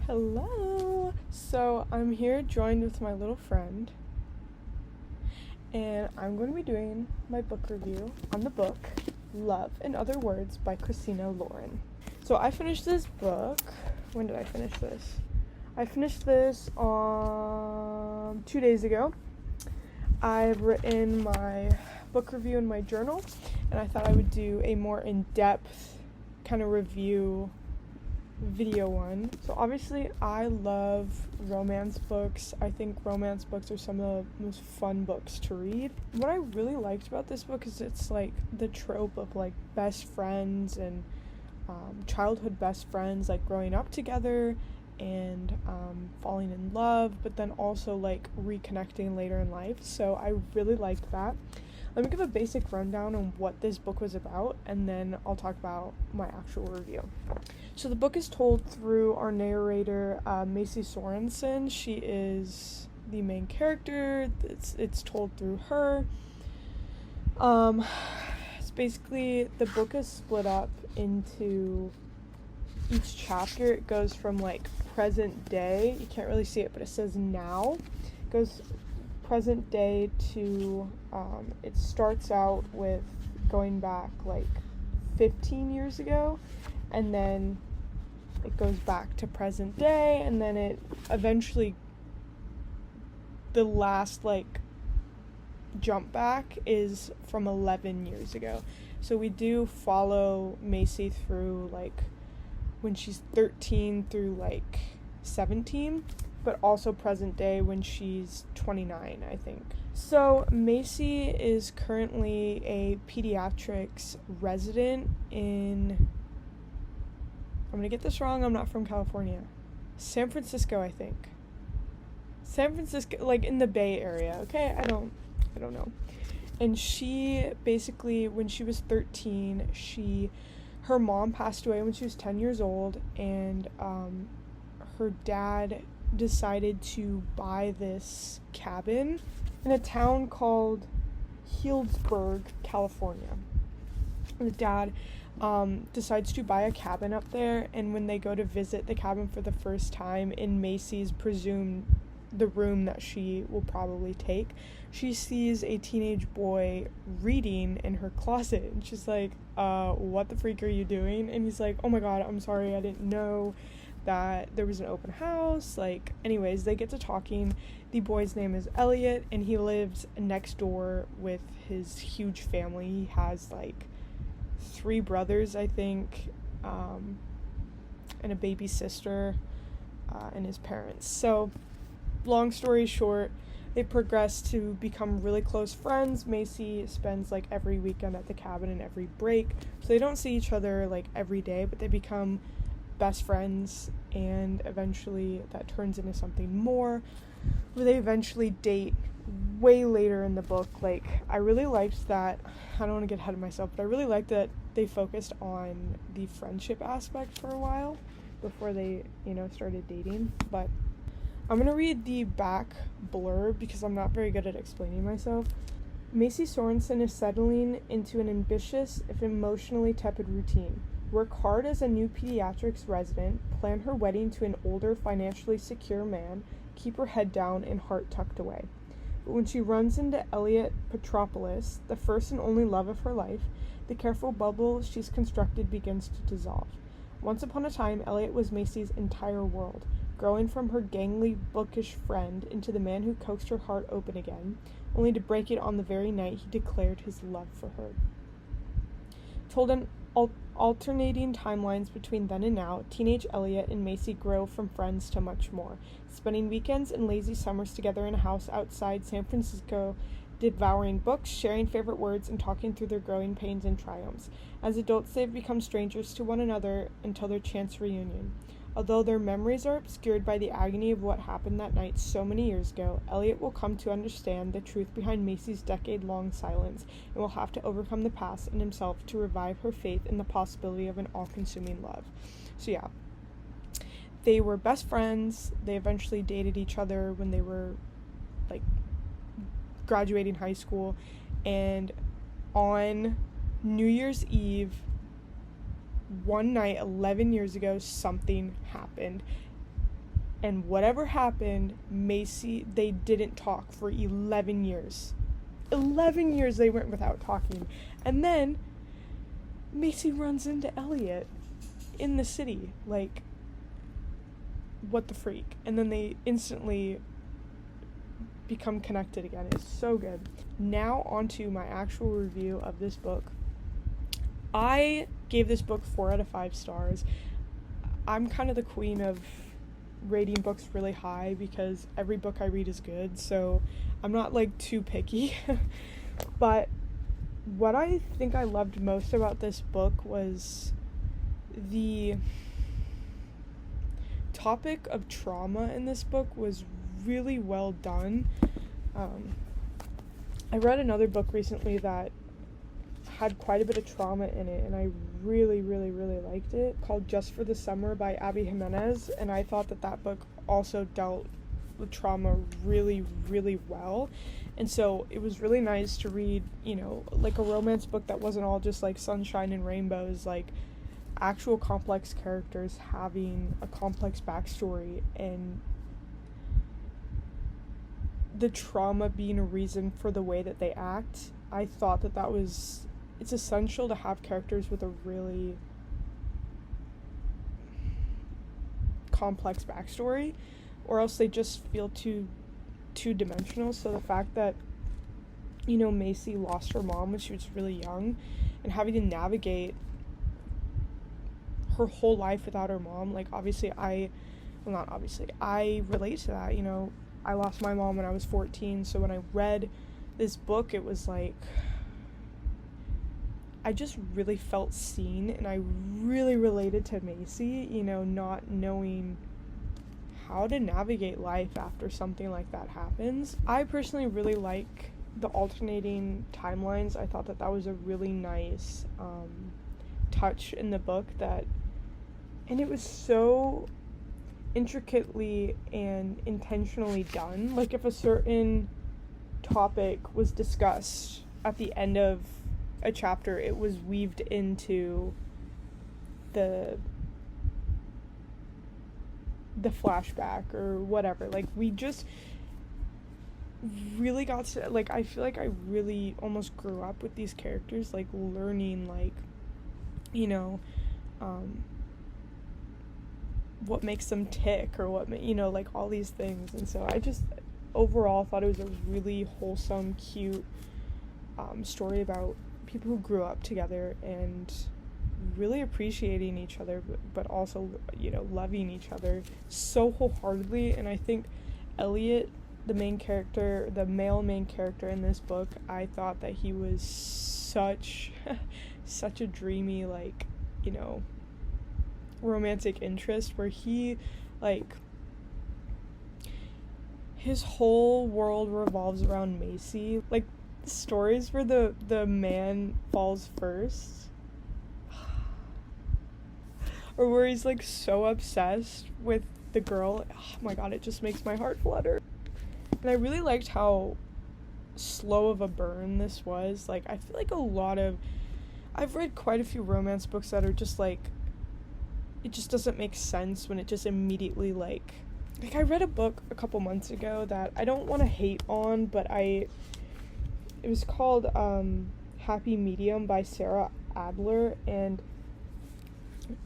Hello! So I'm here joined with my little friend, and I'm going to be doing my book review on the book Love in Other Words by Christina. So I finished this book. When did I finish this? I finished this on 2 days ago. I've written my book review in my journal, and I thought I would do a more in-depth kind of review video one. So obviously I love romance books. I think romance books are some of the most fun books to read. What I really liked about this book is it's like the trope of like best friends and childhood best friends like growing up together and falling in love, but then also like reconnecting later in life. So I really liked that. Let me give a basic rundown on what this book was about, and then I'll talk about my actual review. So the book is told through our narrator, Macy Sorensen. She is the main character. It's told through her. It's basically, the book is split up into each chapter. It goes from like present day. You can't really see it, but it says now. It goes present day to it starts out with going back like 15 years ago, and then it goes back to present day, and then it eventually, the last like jump back is from 11 years ago. So we do follow Macy through like when she's 13 through like 17, but also present day when she's 29, I think. So Macy is currently a pediatrics resident in, I'm gonna get this wrong, I'm not from California, San Francisco, I think. San Francisco, like in the Bay Area, okay? I don't know. And she basically, when she was 13, her mom passed away when she was 10 years old, and her dad decided to buy this cabin in a town called Healdsburg, California. And the dad decides to buy a cabin up there, and when they go to visit the cabin for the first time in Macy's presumed the room that she will probably take, she sees a teenage boy reading in her closet, and she's like, what the freak are you doing? And he's like, oh my god, I'm sorry, I didn't know that there was an open house. Like, anyways, they get to talking. The boy's name is Elliot, and he lives next door with his huge family. He has like 3 brothers, I think, and a baby sister, and his parents. So long story short, they progress to become really close friends. Macy spends like every weekend at the cabin and every break, so they don't see each other like every day, but they become best friends, and eventually that turns into something more, where they eventually date way later in the book. Like, I really liked that, I don't want to get ahead of myself, but I really liked that they focused on the friendship aspect for a while before they, started dating. But I'm going to read the back blurb because I'm not very good at explaining myself. Macy Sorensen is settling into an ambitious, if emotionally tepid routine. Work hard as a new pediatrics resident, plan her wedding to an older, financially secure man, keep her head down and heart tucked away. But when she runs into Elliot Petropoulos, the first and only love of her life, the careful bubble she's constructed begins to dissolve. Once upon a time, Elliot was Macy's entire world, growing from her gangly, bookish friend into the man who coaxed her heart open again, only to break it on the very night he declared his love for her. Told in alternating timelines between then and now, teenage Elliot and Macy grow from friends to much more, spending weekends and lazy summers together in a house outside San Francisco, devouring books, sharing favorite words, and talking through their growing pains and triumphs. As adults, they've become strangers to one another until their chance reunion. Although their memories are obscured by the agony of what happened that night so many years ago, Elliot will come to understand the truth behind Macy's decade-long silence, and will have to overcome the past and himself to revive her faith in the possibility of an all-consuming love. So yeah, they were best friends. They eventually dated each other when they were like graduating high school, and on New Year's Eve, one night 11 years ago, something happened. And whatever happened, Macy, they didn't talk for 11 years. 11 years they went without talking. And then Macy runs into Elliot in the city. Like, what the freak? And then they instantly become connected again. It's so good. Now onto my actual review of this book. I gave this book 4 out of 5 stars. I'm kind of the queen of rating books really high because every book I read is good, so I'm not like too picky. But what I think I loved most about this book was the topic of trauma in this book was really well done. I read another book recently that had quite a bit of trauma in it, and I really, really, really liked it, called Just for the Summer by Abby Jimenez, and I thought that book also dealt with trauma really, really well. And so it was really nice to read, you know, like a romance book that wasn't all just like sunshine and rainbows, like actual complex characters having a complex backstory and the trauma being a reason for the way that they act. I thought that was, it's essential to have characters with a really complex backstory, or else they just feel too two-dimensional. So the fact that, you know, Macy lost her mom when she was really young, and having to navigate her whole life without her mom, like, obviously I relate to that. You know, I lost my mom when I was 14, so when I read this book, it was like, I just really felt seen, and I really related to Macy, you know, not knowing how to navigate life after something like that happens. I personally really like the alternating timelines. I thought that was a really nice touch in the book, and it was so intricately and intentionally done. Like, if a certain topic was discussed at the end of a chapter, it was weaved into the flashback or whatever. Like, we just really got to, like, I feel like I really almost grew up with these characters, like, learning, like, you know, what makes them tick, or you know, like, all these things. And so I just overall thought it was a really wholesome, cute story about people who grew up together and really appreciating each other, but also, you know, loving each other so wholeheartedly. And I think Elliot, the male main character in this book, I thought that he was such a dreamy, like, you know, romantic interest, where he, like, his whole world revolves around Macy. Like, stories where the man falls first, or where he's, like, so obsessed with the girl, oh my god, it just makes my heart flutter. And I really liked how slow of a burn this was. Like, I feel like I've read quite a few romance books that are just, like, it just doesn't make sense when it just immediately, like, I read a book a couple months ago that I don't want to hate on, but it was called Happy Medium by Sarah Adler, and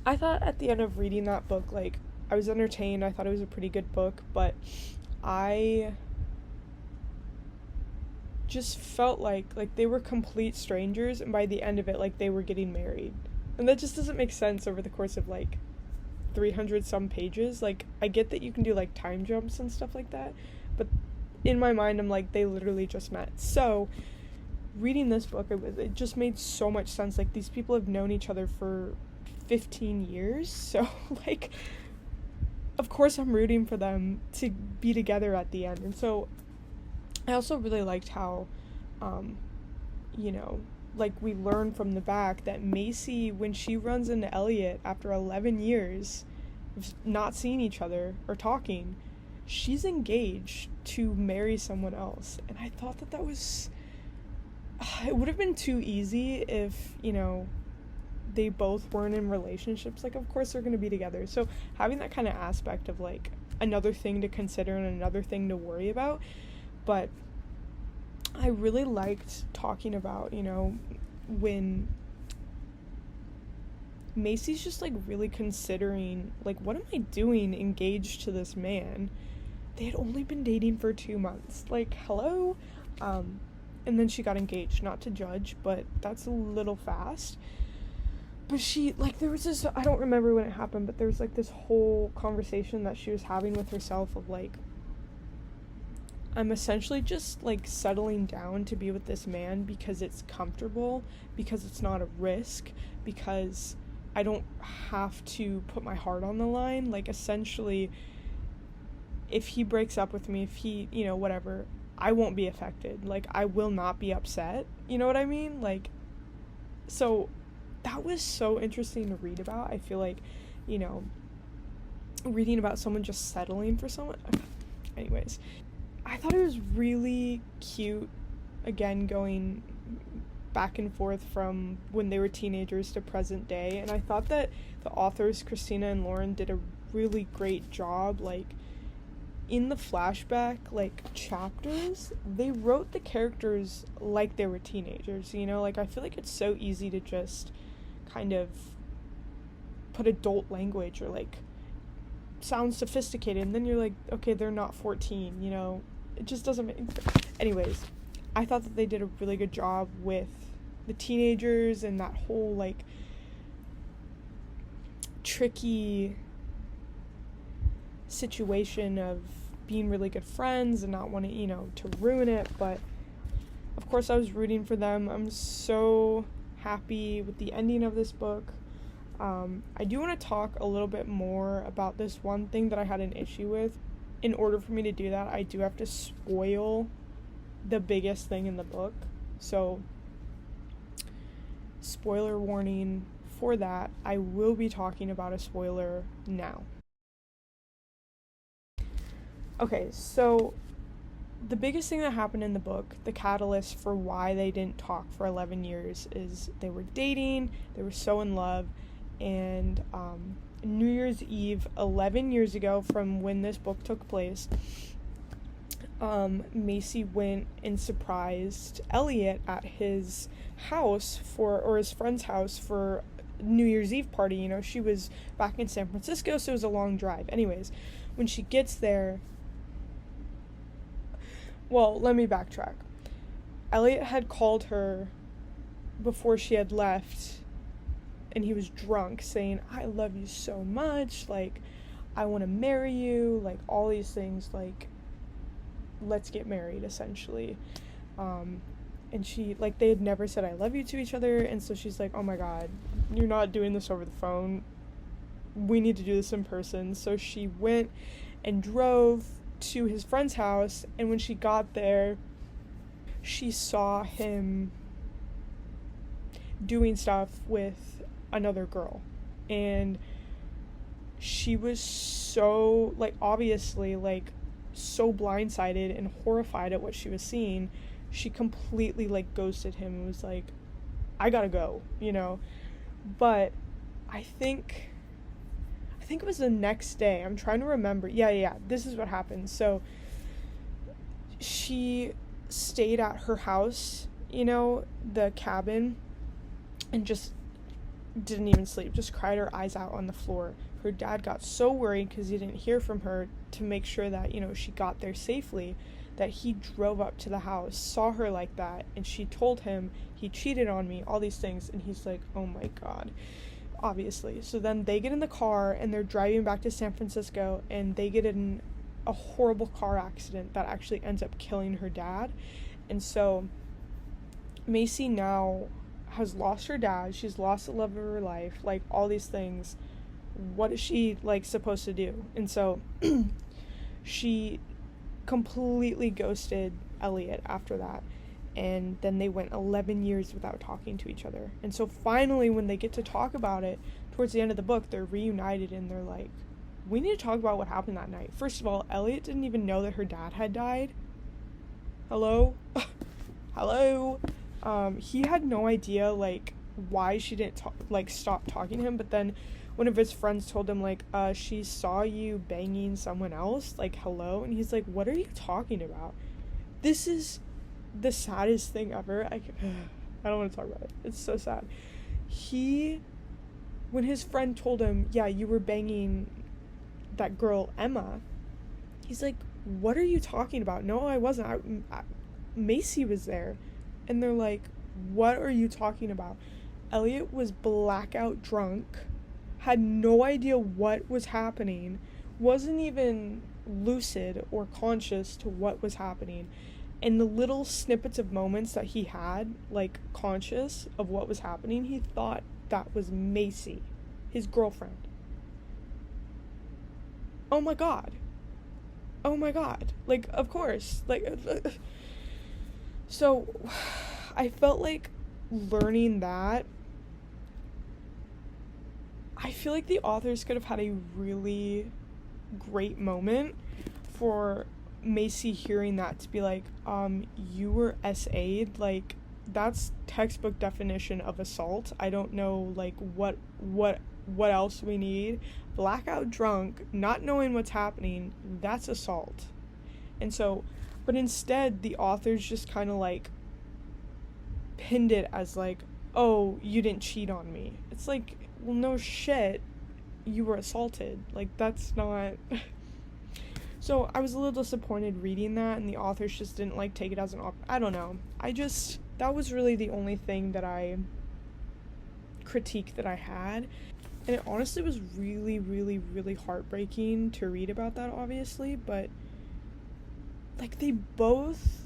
I thought at the end of reading that book, like, I was entertained. I thought it was a pretty good book, but I just felt like they were complete strangers, and by the end of it, like, they were getting married. And that just doesn't make sense over the course of, like, 300 some pages. Like, I get that you can do, like, time jumps and stuff like that, but in my mind, I'm like, they literally just met. So reading this book, it just made so much sense. Like, these people have known each other for 15 years, so, like, of course I'm rooting for them to be together at the end. And so I also really liked how, you know, like, we learn from the back that Macy, when she runs into Elliot after 11 years of not seeing each other or talking, she's engaged to marry someone else. And I thought that was, it would have been too easy if, you know, they both weren't in relationships. Like, of course they're going to be together. So having that kind of aspect of, like, another thing to consider and another thing to worry about. But I really liked talking about, you know, when Macy's just, like, really considering, like, what am I doing engaged to this man? They had only been dating for 2 months. Like, hello? And then she got engaged. Not to judge, but that's a little fast. But she, like, there was this, I don't remember when it happened, but there was, like, this whole conversation that she was having with herself of, like, I'm essentially just, like, settling down to be with this man because it's comfortable, because it's not a risk, because I don't have to put my heart on the line. Like, essentially, if he breaks up with me, if he, you know, whatever, I won't be affected. Like, I will not be upset. You know what I mean? Like, so that was so interesting to read about. I feel like, you know, reading about someone just settling for someone. Anyways, I thought it was really cute, again, going back and forth from when they were teenagers to present day. And I thought that the authors, Christina and Lauren, did a really great job. Like, in the flashback, like, chapters, they wrote the characters like they were teenagers, you know? Like, I feel like it's so easy to just kind of put adult language or, like, sound sophisticated, and then you're like, okay, they're not 14, you know? It just doesn't make... Anyways, I thought that they did a really good job with the teenagers and that whole, like, tricky situation of being really good friends and not wanting, you know, to ruin it. But of course I was rooting for them. I'm so happy with the ending of this book. I do want to talk a little bit more about this one thing that I had an issue with. In order for me to do that, I do have to spoil the biggest thing in the book. So, spoiler warning for that. I will be talking about a spoiler now. Okay, so the biggest thing that happened in the book, the catalyst for why they didn't talk for 11 years, is they were dating, they were so in love, and New Year's Eve, 11 years ago from when this book took place, Macy went and surprised Elliot at his house or his friend's house for New Year's Eve party. You know, she was back in San Francisco, so it was a long drive. Anyways, when she gets there, well, let me backtrack. Elliot had called her before she had left, and he was drunk, saying, I love you so much, like, I want to marry you, like, all these things, like, let's get married, essentially. And she, like, they had never said I love you to each other, and so she's like, oh my god, you're not doing this over the phone, we need to do this in person. So she went and drove to his friend's house, and when she got there, she saw him doing stuff with another girl, and she was so, like, obviously, like, so blindsided and horrified at what she was seeing, she completely, like, ghosted him and was like, I gotta go, you know. But I think it was the next day. I'm trying to remember. Yeah, this is what happened. So she stayed at her house, you know, the cabin, and just didn't even sleep, just cried her eyes out on the floor. Her dad got so worried because he didn't hear from her, to make sure that, you know, she got there safely, that he drove up to the house, saw her like that, and she told him he cheated on me, all these things, and he's like, oh my god, obviously. So then they get in the car and they're driving back to San Francisco, and they get in a horrible car accident that actually ends up killing her dad. And so Macy now has lost her dad, she's lost the love of her life, like, all these things. What is she, like, supposed to do? And so she completely ghosted Elliot after that, and then they went 11 years without talking to each other. And so finally, when they get to talk about it towards the end of the book, they're reunited, and they're like, we need to talk about what happened that night. First of all, Elliot didn't even know that her dad had died. Hello? Hello? He had no idea, like, why she didn't stop talking to him. But then one of his friends told him, like, she saw you banging someone else, like, hello, and he's like, what are you talking about? This is the saddest thing ever. I don't want to talk about it. It's so sad. When his friend told him, yeah, you were banging that girl, Emma, he's like, what are you talking about? No, I wasn't. Macy was there. And they're like, what are you talking about? Elliot was blackout drunk, had no idea what was happening, wasn't even lucid or conscious to what was happening. And the little snippets of moments that he had, like, conscious of what was happening, he thought that was Macy, his girlfriend. Oh my god. Like, of course. Like, so I felt like learning that, I feel like the authors could have had a really great moment for Macy hearing that to be like, you were SA'd, like, that's textbook definition of assault. I don't know, like, what else we need. Blackout drunk, not knowing what's happening, that's assault. And so, but instead the authors just kind of like pinned it as like, oh, you didn't cheat on me. It's like, well, no shit, you were assaulted. Like, that's not So I was a little disappointed reading that, and the authors just didn't like take it as an I don't know. That was really the only thing that I critique that I had. And it honestly was really, really, really heartbreaking to read about that, obviously, but like they both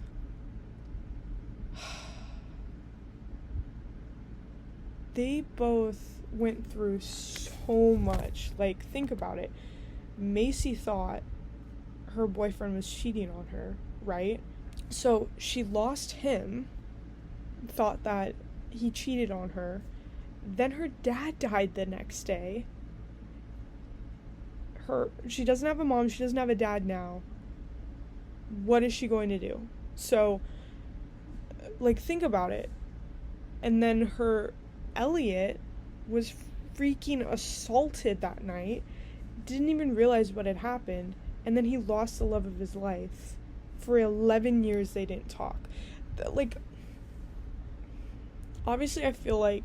went through so much. Like, think about it. Macy thought her boyfriend was cheating on her, right? So she lost him, thought that he cheated on her. Then her dad died the next day. She doesn't have a mom, she doesn't have a dad now. What is she going to do? So, like, think about it. And then her Elliot was freaking assaulted that night, didn't even realize what had happened, and then he lost the love of his life. For 11 years they didn't talk. Like, obviously I feel like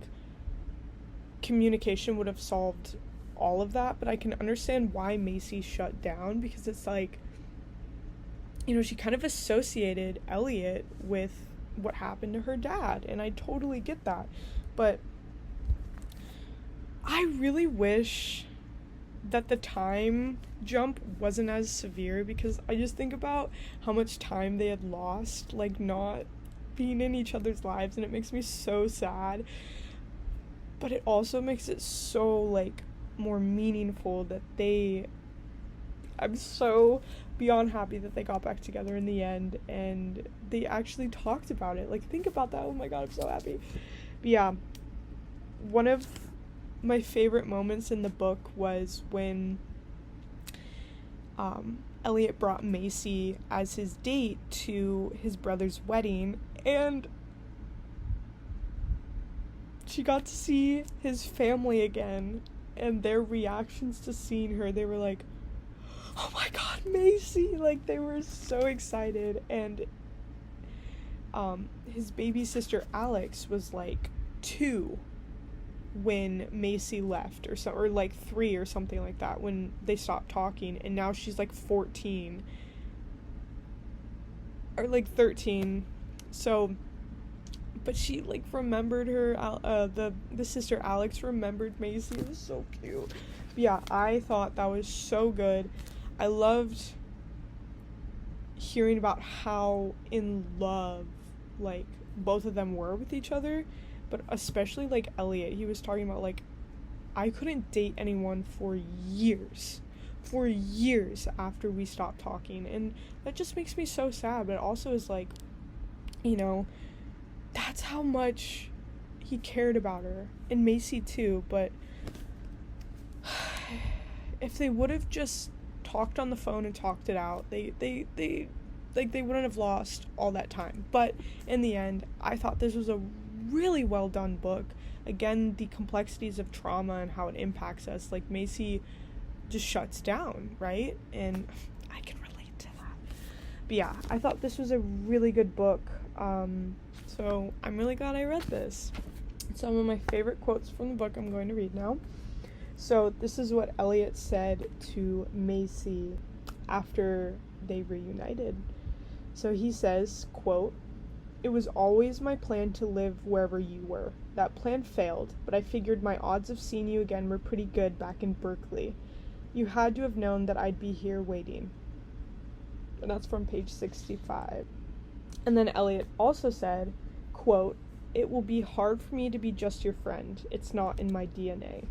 communication would have solved all of that, but I can understand why Macy shut down, because it's like, you know, she kind of associated Elliot with what happened to her dad, and I totally get that. But I really wish that the time jump wasn't as severe, because I just think about how much time they had lost, like, not being in each other's lives, and it makes me so sad. But it also makes it so, like, more meaningful that I'm so beyond happy that they got back together in the end, and they actually talked about it. Like, think about that. Oh my god, I'm so happy. But yeah, one of my favorite moments in the book was when Elliot brought Macy as his date to his brother's wedding, and she got to see his family again, and their reactions to seeing her, they were like, oh my god, Macy! Like, they were so excited. And his baby sister Alex was like 2 when Macy left, or like 3 or something like that, when they stopped talking, and now she's like 14 or like 13. So, but she like remembered her, the sister Alex remembered Macy. It was so cute. But yeah, I thought that was so good. I loved hearing about how in love, like, both of them were with each other, but especially, like, Elliot. He was talking about, like, I couldn't date anyone for years after we stopped talking, and that just makes me so sad. But it also is like, you know, that's how much he cared about her, and Macy too. But if they would have just talked on the phone and talked it out, they wouldn't have lost all that time. But in the end, I thought this was a really well done book. again, the complexities of trauma and how it impacts us. Like, Macy just shuts down, right? And I can relate to that. But yeah, I thought this was a really good book. So I'm really glad I read this. Some of my favorite quotes from the book I'm going to read now. So this is what Elliot said to Macy after they reunited. So he says, quote, "It was always my plan to live wherever you were. That plan failed, but I figured my odds of seeing you again were pretty good back in Berkeley. You had to have known that I'd be here waiting." And that's from page 65. And then Elliot also said, quote, "It will be hard for me to be just your friend. It's not in my DNA."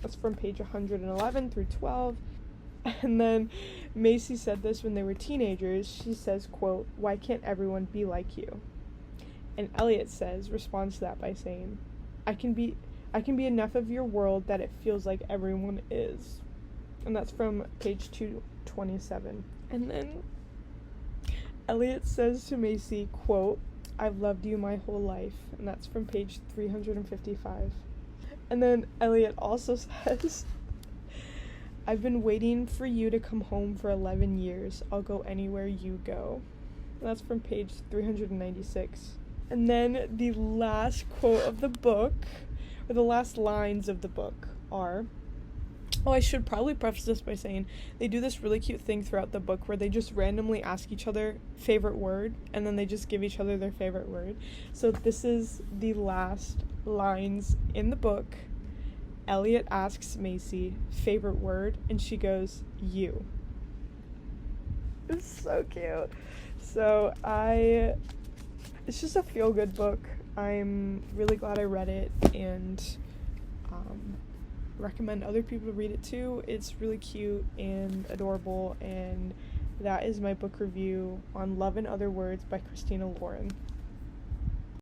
That's from page 111 through 12. And then Macy said this when they were teenagers. She says, quote, "Why can't everyone be like you?" And Elliot responds to that by saying, I can be enough of your world that it feels like everyone is." And that's from page 227. And then Elliot says to Macy, quote, "I've loved you my whole life." And that's from page 355. And then Elliot also says, "I've been waiting for you to come home for 11 years. I'll go anywhere you go." And that's from page 396. And then the last quote of the book, or the last lines of the book are, I should probably preface this by saying they do this really cute thing throughout the book where they just randomly ask each other favorite word, and then they just give each other their favorite word. So this is the last lines in the book. Elliot asks Macy favorite word, and she goes, "You." It's so cute. So it's just a feel-good book. I'm really glad I read it, and recommend other people to read it too. It's really cute and adorable, and that is my book review on Love in Other Words by Christina Lauren.